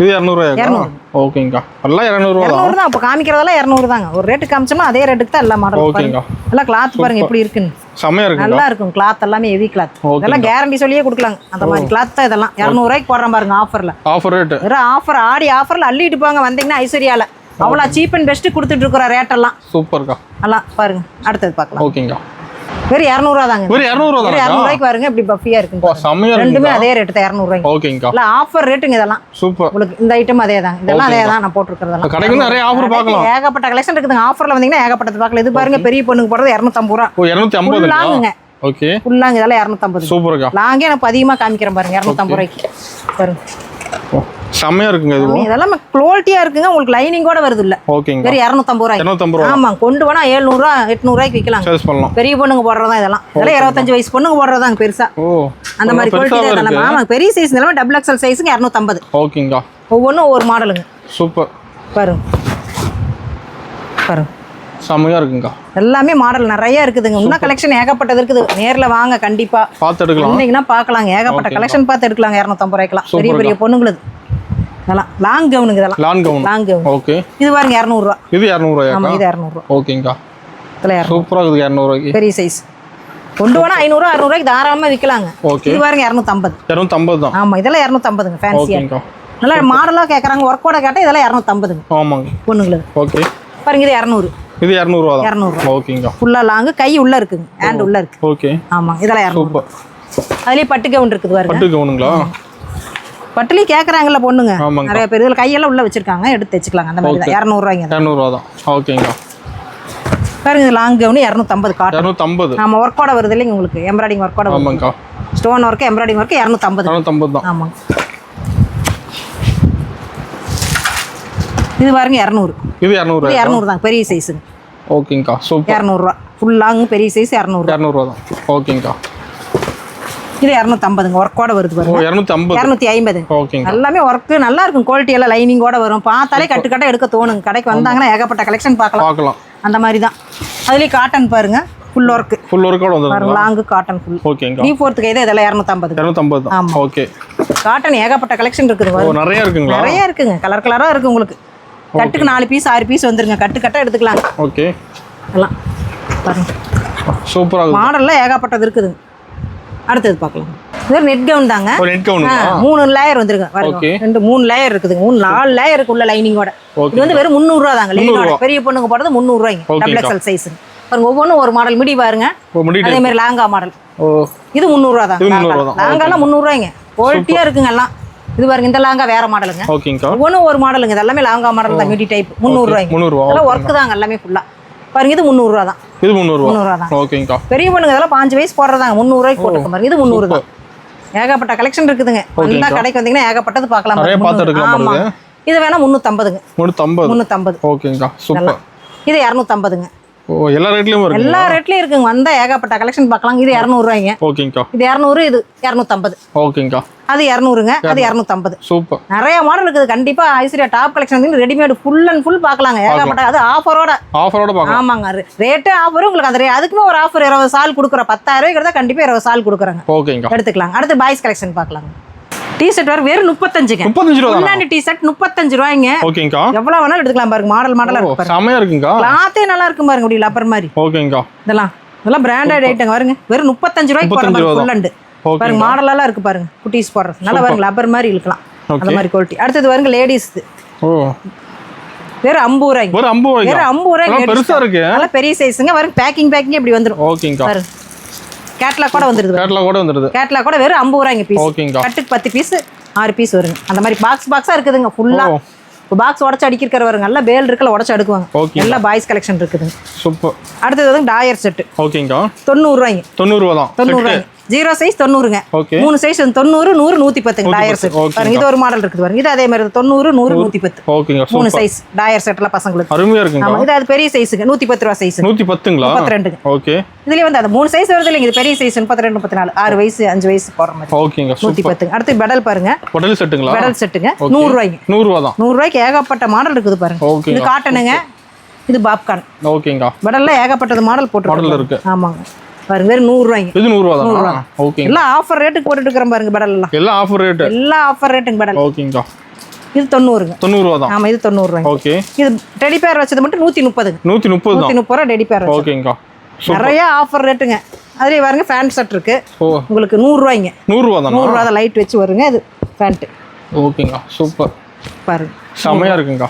இது 200 ரூபாயா? ஓகேங்கா. எல்லாம் 200 ரூபா தான். 200 தான். அப்ப காமிக்கிறதெல்லாம் 200 தாங்க. ஒரு ரேட் காமிச்சோமா அதே ரேட்டுக்கு தான் எல்லா மாடல். ஓகேங்கா. எல்லாம் கிளாத் பாருங்க எப்படி இருக்குன்னு. செமையா இருக்கு. நல்லா இருக்கும். கிளாத் எல்லாமே ஹெவி கிளாத். இதெல்லாம் கேரண்டி சொல்லியே கொடுக்கலாங்க. அந்த மாதிரி கிளாத் தான் இதெல்லாம். 200 ரூபாய்க்கு போடுறேன் பாருங்க ஆஃபர்ல. Offer rate. வேற ஆஃபர் ஆடி ஆஃபர்ல அள்ளிட்டு போங்க வந்தீங்கன்னா ஐஸ்வர்யால. அவ்வளோ சீப் அண்ட் பெஸ்ட் கொடுத்துட்டு இருக்கிற ரேட் எல்லாம். சூப்பர்க்கா. நல்லா பாருங்க. அடுத்தது பார்க்கலாம். ஓகேங்கா. வெறும் 200 ரூபா தாங்க. வெறும் 200 ரூபா தான். 200 ரூபாய்க்கு பாருங்க இப்படி பஃபியா இருக்கு. செமையா இருக்கு. ரெண்டுமே அதே ரேட் தான் 200 ரூபாய்க்கு. ஓகேங்கா. இல்ல ஆஃபர் ரேட்டுங்க இதெல்லாம். சூப்பர். உங்களுக்கு இந்த ஐட்டம் அதே தான். இதெல்லாம் அதே தான் நான் போட்டுருக்கிறதெல்லாம். கடைக்கு வந்து நிறைய ஆஃபர் பார்க்கலாம். ஏகப்பட்ட கலெக்ஷன் இருக்குதுங்க. ஆஃபர்ல வந்தீங்கன்னா ஏகப்பட்டது பார்க்கலாம். இது பாருங்க பெரிய பொண்ணுக்கு போடுறது 250 ரூபா. ஓ 250 லாங்குங்க. ஓகே. ஃபுல்லாங்க இதெல்லாம் 250. சூப்பர்க்கா. லாங்கே நான் அதிகமா காமிக்கிறேன் பாருங்க 250 ரூபாய்க்கு. பாருங்க. செமையா இருக்குங்க இது. இதெல்லாம் குவாலிட்டியா இருக்குங்க. உங்களுக்கு லைனிங் கூட வருது இல்ல. ஓகேங்க. வெறும் 250 ரூபாய். 250 ரூபாய். ஆமா கொண்டு போனா 700 ரூபா 800 ரூபாய்க்கு விக்கலாம். சேல்ஸ் பண்ணலாம். பெரிய பொண்ணுங்க போடுறதா இதெல்லாம். இதெல்லாம் 25 வயசு பொண்ணுங்க போடுறதாங்க பெருசா. ஓ அந்த மாதிரி குவாலிட்டி தான் இதெல்லாம். ஆமா பெரிய சைஸ் எல்லாமே டபுள் எக்ஸ்எல் சைஸ்க்கு 250. ஓகேங்கா. ஒவ்வொன்றும் ஒவ்வொரு மாடலுங்க. சூப்பர். பாருங்க பாருங்க செமையா இருக்குங்க. எல்லாமே மாடல் நிறைய இருக்குதுங்க. இன்னும் கலெக்ஷன் ஏகப்பட்டது இருக்குது. நேர்ல வாங்க கண்டிப்பா பார்த்து எடுக்கலாம். வந்தீங்கன்னா பார்க்கலாங்க. ஏகப்பட்ட கலெக்ஷன் பார்த்து எடுக்கலாங்க. 250 ரூபாய்க்குலாம் பெரிய பெரிய பொண்ணுங்களுக்கு. இதெல்லாம் லாங் கவுனுங்க. இதெல்லாம் long gown. Long gown. Okay. இது பாருங்க 200 ரூபா. இது 200 ரூபாயா? ஆமா இது 200 ரூபா. ஓகேங்கா. இதெல்லாம் சூப்பரா இருக்குது 200 ரூபாய்க்கு. பெரிய சைஸ். கொண்டு போனா 500 600 ரூபாய்க்கு தாராளமா விக்கலாங்க. ஓகே. இது பாருங்க 250. 250 தான். ஆமா இதெல்லாம் 250ங்க ஃபேன்சியா. ஓகேங்கா. நல்லா மாடலா கேக்குறாங்க. ஒர்க்கோட கேட்டா இதெல்லாம் 250ங்க. ஆமாங்க. பொண்ணுங்களுக்கு. ஓகே. பாருங்க இது 200. இது 200 ரூபா தான். 200. ஓகேங்கா. ஃபுல்லா லாங் கை உள்ள இருக்குங்க. ஹேண்ட் உள்ள இருக்கு. ஓகே. ஆமா இதெல்லாம் 200. சூப்பர். அதுலயே பட்டு கவுன் இருக்குது பாருங்க. பட்டு கவுனுங்களா? பட்டுலயே கேக்குறாங்கல்ல பொண்ணுங்க. ஆமாங்க. நிறைய பேர் இதுல கையெல்லாம் உள்ள வச்சிருக்காங்க. எடுத்து வச்சுக்கலாங்க. அந்த மாதிரி தான் 200 ரூபாய்ங்க. 200 ரூபா தான். ஓகேங்கா. பாருங்க இது லாங் கவுன் 250 காட்டன். 250. ஆமா ஒர்க்கோட வருது இல்லைங்க உங்களுக்கு. எம்ப்ராய்டிங் ஒர்க்கோட வருது. ஆமாங்கா. Stone work embroidering work 250. 250 தான். ஆமாங்க. இது பாருங்க 200. இது 200 ரூபாயா? 200 தான் பெரிய சைஸுங்க. ஓகேங்கா. சூப்பர். 200 ரூபா. ஃபுல் லாங் பெரிய சைஸ் 200 ரூபா. 200 ரூபா தான். ஓகேங்கா. இது 250ங்க. ஒர்க்கோட வருது ஓ பாருங்க. 250. 250. ஓகேங்க. எல்லாமே ஒர்க் நல்லா இருக்கும். குவாலிட்டி எல்லாம் லைனிங்கோட வரும். பார்த்தாலே கட்டு கட்ட எடுக்க தோணுங்க. கடைக்கு வந்தாங்கன்னா ஏகப்பட்ட கலெக்ஷன் பார்க்கலாம். பார்க்கலாம். அந்த மாதிரி தான். அதுலயே காட்டன் பாருங்க. Full work. ஃபுல் ஒர்க்கோட வந்துருங்க. Long cotton full. ஓகேங்கா. D4 கையில இதெல்லாம் 250. 250 தான். ஆமா. ஓகே. காட்டன் ஏகப்பட்ட கலெக்ஷன் இருக்குது ஓ பாருங்க. நிறைய இருக்குங்களா? நிறைய இருக்குங்க. கலர் கலரா இருக்கு உங்களுக்கு. கட்டுக்கு 4 பீஸ் 6 பீஸ் வந்துருங்க. கட்டு கட்ட எடுத்துக்கலாம். ஓகே. எல்லாம் பாருங்க. சூப்பரா இருக்கு. மாடல்ல ஏகப்பட்டது இருக்குதுங்க. அடுத்தது பார்க்கலாம். இது நெட் கவுன் தாங்க. ஒரு நெட் கவுனுங்களா? 3 லேயர் வந்துருங்க. பாருங்க. 3 லேயர் இருக்குதுங்க. 4 லேயருக்கு உள்ள லைனிங்கோட. இது வந்து வெறும் 300 ரூபா தாங்க. லைனிங்கோட பெரிய பொண்ணுங்க போடுறது 300 ரூபாய்ங்க. Double XL size. பாருங்க ஒவ்வொன்றும் ஒரு மாடல் மிடி பாருங்க. அதே மாதிரி லாங்கா மாடல். ஓ இது 300 ரூபா தான். 300 ரூபா தான். லாங்காலாம் 300 ரூபாய்ங்க. குவாலிட்டியா இருக்குங்க எல்லாம். இது பாருங்க இந்த லாங்கா வேற மாடலுங்க. ஓகேங்கா. ஒவ்வொன்றும் ஒரு மாடலுங்க. இது எல்லாமே லாங்கா மாடல் தான். மிடி டைப் 300 ரூபாய்ங்க. 300 ரூபா. எல்லாம் ஒர்க் தாங்க எல்லாமே ஃபுல்லா. பாருங்க இது 300 ரூபா தான். இது 300 ரூபா. 300 ரூபா தான். ஓகேங்கா. பெரிய பொண்ணுங்க இதெல்லாம் 5 வயசு போடுறதாங்க. 300 ரூபாய்க்கு போட்டுக்க பாருங்க. இது 300 தான். ஏகப்பட்ட கலெக்ஷன் இருக்குதுங்க. எல்லா கடைக்கு வந்தீங்கன்னா ஏகப்பட்டது பார்க்கலாம். நிறைய பார்த்து எடுக்கலாம் பாருங்க. இது வேணா 350ங்க. 350. 350. ஓகேங்கா. சூப்பர். இது 250ங்க. ஓ எல்லா ரேட்லயும் இருக்கு. எல்லா ரேட்லயும் இருக்குங்க. வந்தா ஏகப்பட்ட கலெக்ஷன் பார்க்கலாம். இது 200 ரூபாய்ங்க. ஓகேங்கா. இது 200, இது 250. ஓகேங்கா. அது 200ங்க, அது 250. சூப்பர். நிறைய மாடல் இருக்குது. கண்டிப்பா ஐஸ்வர்யா டாப் கலெக்ஷன் வந்து ரெடிமேட் ஃபுல் அண்ட் ஃபுல் பார்க்கலாங்க. ஏகப்பட்ட அது ஆஃபரோட பார்க்கலாம். ஆமாங்க. ரேட்டு ஆஃபர் உங்களுக்கு அந்த அதுக்குமே ஒரு ஆஃபர் 20 சால் கொடுக்குறோம். 10,000 ரூபாய்க்கு தான் கண்டிப்பா 20 சால் கொடுக்குறாங்க. ஓகேங்கா. எடுத்துக்கலாம். அடுத்து பாய்ஸ் கலெக்ஷன் பார்க்கலாம். டி-ஷர்ட் வர வெறும் 35ங்க. 35 ரூபாய். முன்னாடி டி-ஷர்ட் 35 ரூபாய்ங்க. ஓகேங்கா. எவ்வளவு வேணாலும் எடுத்துக்கலாம் பாருங்க. மாடலா இருக்கு பாருங்க. செமையா இருக்குங்கா. கிளாத்தே நல்லா இருக்கும் பாருங்க. அப்படி லப்பர் மாதிரி. ஓகேங்கா. இதெல்லாம் பிராண்டட் ஐட்டம் பாருங்க. வெறும் 35 ரூபாய்க்கு போடுற ஃபுல் அண்ட் பாருங்க. மாடலெல்லாம் இருக்கு பாருங்க. குட்டீஸ் போடுறது நல்லா பாருங்க. லப்பர் மாதிரி இழுக்கலாம். அந்த மாதிரி குவாலிட்டி. அடுத்தது பாருங்க லேடிஸ். ஓ வெறும் 50 ரூபாய்க்கு. வெறும் 50 ரூபாய்க்கு பெருசா இருக்கு. நல்ல பெரிய சைஸ்ங்க. பாருங்க பேக்கிங் இப்படி வந்துரும். ஓகேங்கா. பாருங்க கேட்லாக் கூட வந்துருது. கேட்லாக் கூட வெறும் 50 ரூபாய்க்கு பீஸ். ஓகேங்கா. கட்டுக்கு 10 பீஸ் 6 பீஸ் வருங்க. அந்த மாதிரி பாக்ஸா இருக்குதுங்க ஃபுல்லா. பாக்ஸ் உடச்சு அடிக்கிற வருங்க. நல்லா பேல் இருக்குல உடச்சு அடுக்குவாங்க. எல்லா பாய்ஸ் கலெக்ஷன் இருக்குதுங்க. சூப்பர். அடுத்தது வந்து டாயர் செட். ஓகேங்கா. 90 ரூபாய்ங்க. 90 ரூபாய் தான். 90 ரூபாய். 0 சைஸ் 90ங்க. 3 சைஸ் 90, 100, 110ங்க டாயர் செட். பாருங்க இது ஒரு மாடல் இருக்குது பாருங்க. இது அதே மாதிரி 90, 100, 110. ஓகேங்க. 3 சைஸ் டாயர் செட்ல பசங்களுக்கு. அருமையா இருக்குங்க. ஆமா இது அது பெரிய சைஸ்ங்க. 110 ரூபாய் சைஸ். 110ங்களா? 32ங்க. ஓகே. இதுலயே வந்து அது 3 சைஸ் வருது இல்லங்க. இது பெரிய சைஸ் 32, 34, 6 வயசு 5 வயசு போற மாதிரி. ஓகேங்க. 110. அடுத்து பெடல் பாருங்க. பெடல் செட்டுங்களா? பெடல் செட்டுங்க. 100 ரூபாய்ங்க. 100 ரூபாய் தான். 100 ரூபாய்க்கு ஏகப்பட்ட மாடல் இருக்குது பாருங்க. இது காட்டனுங்க. இது பாப்கார்ன். ஓகேங்கா. பெடல்ல ஏகப்பட்டது மாடல் இருக்கு. ஆமாங்க. பாருங்க வெறும் 100 ரூபாய்ங்க. இது 100 ரூபாய் தான். ஓகே. எல்லாம் ஆஃபர் ரேட்டுக்கு போட்டுட்டு இருக்கறோம் பாருங்க பெடல் எல்லாம். எல்லாம் ஆஃபர் ரேட். எல்லாம் ஆஃபர் ரேட்டுங்க பெடல். ஓகேங்கா. இது 90ங்க. 90 ரூபாய் தான். ஆமா இது 90 ரூபாய். ஓகே. இது டெடி பேர் வச்சது மட்டும் 130ங்க. 130 தான். 130 ரூபாய் டெடி பேர் வச்சது. ஓகேங்கா. நிறைய ஆஃபர் ரேட்டுங்க. அதுலயே பாருங்க ஃபேண்ட் ஷர்ட் இருக்கு. உங்களுக்கு 100 ரூபாய்ங்க. 100 ரூபாய் தான். 100 ரூபாய் லைட் வெச்சு வருங்க. இது ஃபேண்ட். ஓகேங்கா. சூப்பர். பாருங்க செமையா இருக்குங்கா.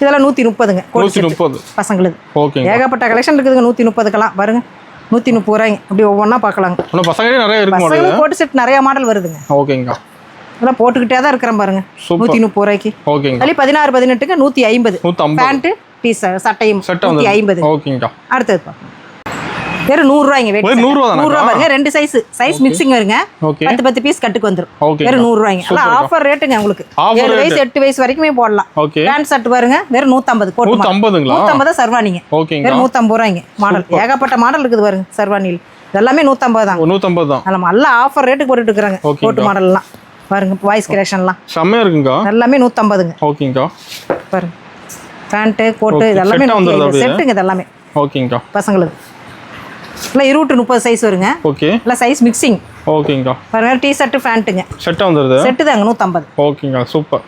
இதெல்லாம் 130ங்க. 130 பசங்களுக்கு. ஓகேங்க. ஏகப்பட்ட கலெக்ஷன் இருக்குதுங்க. 130க்கெல்லாம் பாருங்க. 130 ரூபாய்ங்க. அப்படி ஒவ்வொன்றா பார்க்கலாங்க. இன்னும் பசங்களே நிறைய இருக்கு மாடல். பசங்களுக்கு கோட் செட் நிறைய மாடல் வருதுங்க. ஓகேங்கா. இதெல்லாம் போட்டுக்கிட்டே தான் இருக்கிறேன் பாருங்க. 130 ரூபாய்க்கு. ஓகேங்க. அதுல 16, 18க்கு 150. பேண்ட் டீ சட்டையும் 150. ஓகேங்கா. அடுத்தது பார்க்கலாம். வெறும் 100 ரூபாய்ங்க. 100 ரூபாய் தான். 100 ரூபாய் பாருங்க. ரெண்டு சைஸ் மிக்சிங் வருங்க. 10 பீஸ் கட்டுக்கு வந்துரும். வெறும் 100 ரூபாய்ங்க. எல்லாம் ஆஃபர் ரேட்டுங்க உங்களுக்கு. 7 வயசு 8 வயசு வரைக்குமே போடலாம். பேண்ட் ஷர்ட் பாருங்க. வெறும் 150 கோட். 150ங்களா? 150 சர்வானிங்க. வெறும் 150 ரூபாய்ங்க. மாடல் ஏகப்பட்ட மாடல் இருக்குது பாருங்க. சர்வானியில் இதெல்லாமே 150 தான். 150 தான். நம்ம எல்லாம் ஆஃபர் ரேட்டுக்கு போட்டுட்டு இருக்காங்க. கோட் மாடல் எல்லாம் பாருங்க. வாய்ஸ் கலெக்ஷன்லாம் செமையா இருக்குங்க. எல்லாமே 150ங்க. ஓகேங்கா. பாருங்க பேண்ட் கோட் இதெல்லாமே செட்டுங்க. இதெல்லாமே ஓகேங்கா. பசங்களுக்கு எல்லாம் 20 to 30 சைஸ் வருங்க. ஓகே. எல்லாம் சைஸ் மிக்சிங். ஓகேங்கா. பாருங்க டீ ஷர்ட் பேண்ட்டுங்க. செட்டா வந்துருது. செட்டு தாங்க 150. ஓகேங்கா. சூப்பர்.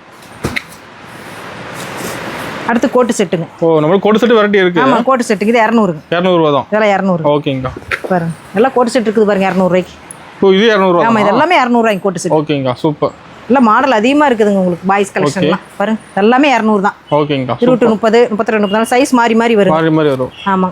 அடுத்து கோட் செட்டுங்க. நம்ம கோட் செட் வெரைட்டி இருக்கு. ஆமா கோட் செட்டுக்கு இது 200ங்க. 200 ரூபாய் தான். இதெல்லாம் 200. ஓகேங்கா. பாருங்க எல்லாம் கோட் செட் இருக்குது பாருங்க 200 ரூபாய்க்கு. இது 200 ரூபாய். ஆமா இதெல்லாமே 200 ரூபாய்க்கு கோட் செட். ஓகேங்கா. சூப்பர். எல்லாம் மாடல் அதிகமா இருக்குதுங்க உங்களுக்கு. பாய்ஸ் கலெக்ஷன்லாம் பாருங்க எல்லாமே 200 தான். ஓகேங்கா. 20 to 30, 32, 34 சைஸ் மாறி வரும். ஆமா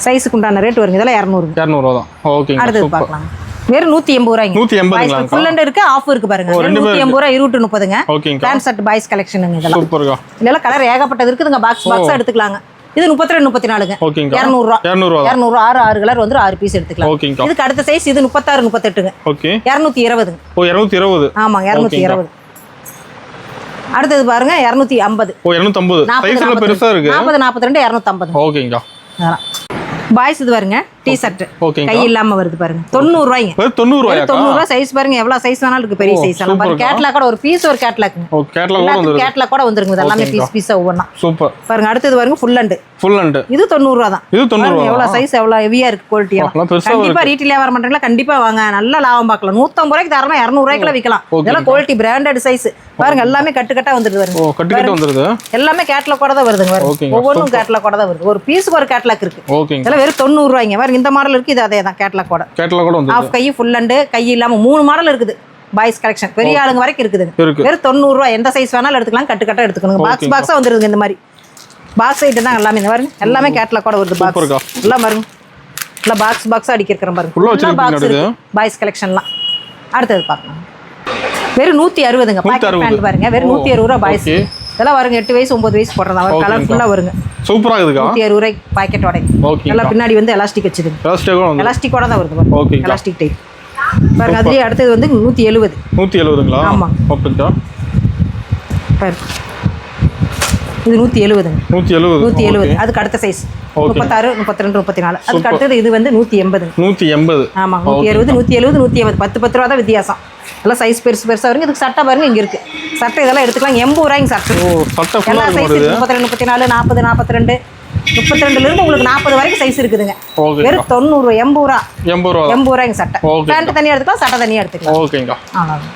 சைஸுக்கு உண்டான ரேட் வருங்க. இதெல்லாம் 200. 200 ரூபாய் தான். ஓகேங்க. அடுத்து பார்க்கலாம். வெறும் 180 ரூபாய்ங்க. 180ங்களா? ஃபுல் அண்ட் இருக்கு, ஆஃப் இருக்கு பாருங்க. 180 ரூபாய் 20 to 30ங்க. ஓகேங்க. பேண்ட் ஷர்ட் பாய்ஸ் கலெக்ஷனுங்க இதெல்லாம். சூப்பர்ங்க. இதெல்லாம் கலர் ஏகப்பட்டது இருக்குதுங்க. பாக்ஸா எடுத்துக்கலாங்க. இது 32, 34ங்க. ஓகேங்க. 200 ரூபாய். 200 6 கலர் வந்து 6 பீஸ் எடுத்துக்கலாம். ஓகேங்க. இதுக்கு அடுத்த சைஸ் இது 36, 38ங்க. ஓகே. 220ங்க. 220. ஆமா 220. அடுத்தது பாருங்க 250. 250. சைஸ்ல பெருசா இருக்கு. 40, 42, 250. ஓகேங்க. பாய்ஸ் இது பாருங்க டி ஷர்ட் ஓகேங்க. கை இல்லாம வருது பாருங்க. 90 ரூபாய்ங்க. 90 ரூபாயா? 90 ரூபாய் சைஸ் பாருங்க. எவ்வளவு சைஸ் வேணாலும் இருக்கு. பெரிய சைஸ் எல்லாம் பாருங்க. கேட்லாக் கூட ஒரு பீஸ் ஒரு கேட்லாக்ங்க. கேட்லாக் கூட வந்துருது. கேட்லாக் கூட வந்துருங்க. இதெல்லாம் பீஸா ஒவ்வொண்ணா. சூப்பர். பாருங்க அடுத்தது பாருங்க ஃபுல் அண்ட். இது 90 ரூபாய் தான். இது 90 ரூபாய். எவ்வளவு சைஸ் எவ்வளவு ஹெவியா இருக்கு குவாலிட்டியா. கண்டிப்பா ரீட்டைல் வியாபாரம் பண்றீங்களா? கண்டிப்பா வாங்க. நல்ல லாபம் பார்க்கலாம். 150 ரூபாய்க்கு தரமா 200 ரூபாய்க்குல விக்கலாம். இதெல்லாம் குவாலிட்டி பிராண்டட் சைஸ். பாருங்க எல்லாமே கட்டு வந்துருது பாருங்க. கட்டு வந்துருது. எல்லாமே கேட்லாக் கூட தான் வருதுங்க பாருங்க. ஒவ்வொன்றும் கேட்லாக் கூட தான் வருது. ஒரு பீஸ்க்கு ஒரு கேட்லாக் இருக்கு. ஓகேங்க. இதெல்லாம் வெறும் 90 ரூபாய்ங்க. பாருங்க இந்த மாடல் இருக்கு. இது அதே தான் கேட்லாக் கூட. வந்து ஆஃப் கை ஃபுல் அண்ட் கை இல்லாம 3 மாடல் இருக்குது. பாய்ஸ் கலெக்ஷன் பெரிய ஆளுங்க வரைக்கும் இருக்குது. வெறும் 90 ரூபாய். எந்த சைஸ் வேணாலும் எடுத்துக்கலாம். கட்டு எடுத்துக்கணும். பாக்ஸா வந்துருதுங்க. இந்த மாதிரி பாக்ஸ் ஐட்டம் தான் எல்லாமே. இந்த பாருங்க எல்லாமே கேட்லாக் கூட வருது. பாக்ஸ் எல்லாம் பாருங்க. எல்லாம் பாக்ஸா அடிக்கிறேன் பாருங்க. ஃபுல்லா பாக்ஸ் இருக்கு. பாய்ஸ் கலெக்ஷன்லாம். அடுத்தது பார்க்கலாம். வெறும் 160ங்க. பாக்கெட் பேண்ட் பாருங்க. வெறும் 160 ரூபாய் பாய்ஸ். இதெல்லாம் வருங்க 8 வயசு 9 வயசு போடுறதா. ஒரு கலர்ஃபுல்லா வருங்க. சூப்பரா இருக்குதுங்க. 160 ரூபாய்க்கு பாக்கெட்டோட. எல்லாம் பின்னாடி வந்து எலாஸ்டிக் வச்சிருக்கு. எலாஸ்டிக்கோட தான் வருது பாருங்க. ஓகே. எலாஸ்டிக் டைப் பாருங்க. அதுலயே அடுத்தது வந்து 170. 170ங்களா? ஆமா. ஓகேங்க. பாருங்க இது 170ங்க. 170. அதுக்கு அடுத்த சைஸ் 36 32 34. அதுக்கு அடுத்தது இது வந்து 180. 180. ஆமா 160 170 180 10 ரூபா தான் வித்தியாசம். எல்லாம் சைஸ் பெருசா வருங்க. இதுக்கு சட்டை பாருங்க இங்க இருக்கு. சட்டை இதெல்லாம் எடுத்துக்கலாம் 80 ரூபாய்க்கு சட்டை. சட்டை எல்லா சைஸ் 32 34 40 42 32ல இருந்து உங்களுக்கு 40 வரைக்கும் சைஸ் இருக்குதுங்க. வெறும் 90 80 ரூபா. 80 ரூபாய்க்கு சட்டை. பேண்ட் தனியா எடுத்துக்கலாம், சட்டை தனியா எடுத்துக்கலாம். ஓகேங்க. அவ்வளவுதான்.